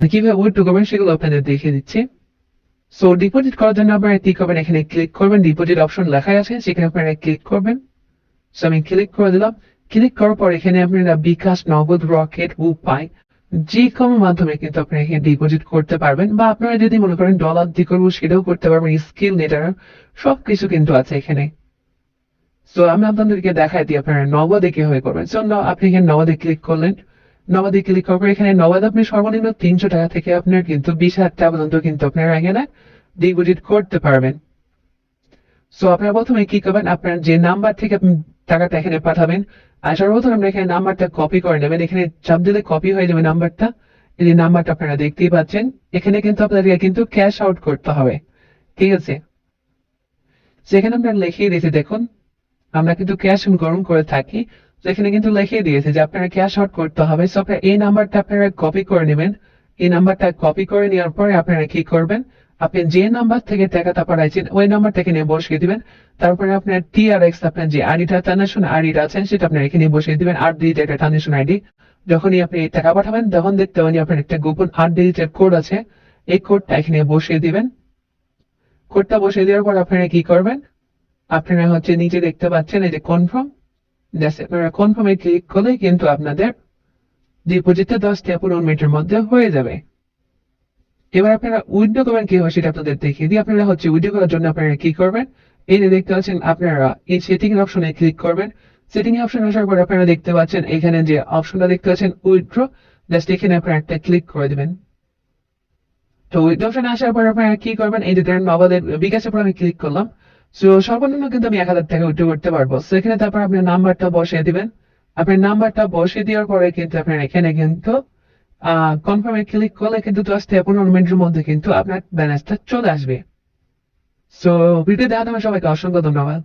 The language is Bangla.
কিভাবে উইথড্র করবেন সেগুলো আপনাদের দেখিয়ে দিচ্ছি। সো ডিপোজিট করার জন্য আপনারা কি করবেন, এখানে ক্লিক করবেন, ডিপোজিট অপশন লেখা আছে সেখানে আপনারা ক্লিক করবেন। সো আমি ক্লিক করে দিলাম। ক্লিক করার পর এখানে আপনারা বিকাশ, নগদ, রকেট, উপায় যে কোনো মাধ্যমে কিন্তু আপনারা এখানে ডিপোজিট করতে পারবেন, বা আপনারা যদি মনে করেন ডলার দিয়ে করবো সেটাও করতে পারবেন। স্কিল নেটার সবকিছু কিন্তু আছে এখানে। সো আমি আপনাদেরকে দেখাই দিই আপনারা নগদে কিভাবে করবেন। সো আপনি এখানে নগদে ক্লিক করলেন। নগদে ক্লিক করার পর এখানে নগদ আপনি সর্বনিম্ন 300 টাকা থেকে আপনার কিন্তু 20,000 টাকা পর্যন্ত কিন্তু আপনারা এখানে ডিপোজিট করতে পারবেন। সো আপনারা প্রথমে কি করবেন, আপনার যে নাম্বার থেকে আপনি টাকাটা এখানে পাঠাবেন, আর সর্বপ্রথম আপনারা এখানে নাম্বারটা কপি করে নেবেন। এখানে চাপ দিলে কপি হয়ে যাবে নাম্বারটা। এই যে নাম্বারটা আপনারা দেখতেই পাচ্ছেন, এখানে কিন্তু আপনাদেরকে কিন্তু ক্যাশ আউট করতে হবে, ঠিক আছে। সেখানে আপনারা লিখিয়ে দিয়েছে, দেখুন আমরা কিন্তু ক্যাশ গ্রহণ করে থাকি। তো এখানে কিন্তু লিখিয়ে দিয়েছে যে আপনারা ক্যাশ আউট করতে হবে। সো আপনারা এই নাম্বারটা আপনারা কপি করে নেবেন। এই নাম্বারটা কপি করে নেওয়ার পরে আপনারা কি করবেন, আপনি যে নাম্বার থেকে টাকাটা পাঠাইছেন ওই নাম্বারটাকে নিয়ে বসিয়ে দিবেন। তারপরে আপনার টিআরএক্স, আপনার যে আইডিটা, ট্রানজাকশন আইডিটা আছেন সেটা আপনার এখানে বসিয়ে দিবেন। 8 ডিজিট একটা ট্রানজাকশন আইডি। যখনই আপনি টাকা পাঠাবেন তখন দেখতে পাবেন আপনার একটা গোপন 8 ডিজিটের কোড আছে, এই কোডটা এখানে বসিয়ে দিবেন। কোডটা বসিয়ে দেওয়ার পর আপনারা কি করবেন, আপনারা হচ্ছে নিচে দেখতে পাচ্ছেন এই যে কনফার্ম, আপনারা কনফার্মে ক্লিক করলে কিন্তু আপনাদের ডিপোজিটটা 10 থেকে 15 মিনিটের মধ্যে হয়ে যাবে। এবার আপনারা উইথড্র করবেন কি হয় সেটা আপনাদের দেখিয়ে দিই। আপনারা হচ্ছে উইথড্র করার জন্য আপনারা কি করবেন, এই যে দেখতে পাচ্ছেন আপনারা এই সেটিং এর অপশনে ক্লিক করবেন। সেটিং এর অপশন আসার পর আপনারা দেখতে পাচ্ছেন এখানে যে অপশনটা দেখতে পাচ্ছেন উইথড্র, জাস্ট এখানে আপনারা একটা ক্লিক করে দিবেন। তো উইথড্র অপশনে আসার পর আপনারা কি করবেন, এই যে ধরেন নগদের বিকাশের পর আমি ক্লিক করলাম। সো সর্বনিম্ন কিন্তু আমি 1000 টাকা উইথড্র করতে পারবো। সো এখানে তারপর আপনার নাম্বারটা বসিয়ে দিবেন। আপনার নাম্বারটা বসিয়ে দেওয়ার পরে কিন্তু আপনার এখানে কিন্তু কনফার্মে ক্লিক করলে কিন্তু 10 থেকে 15 মিনিটের মধ্যে কিন্তু আপনার ব্যালেন্সটা চলে আসবে। সো ভিডিও দেখার জন্য সবাইকে অসংখ্য ধন্যবাদ।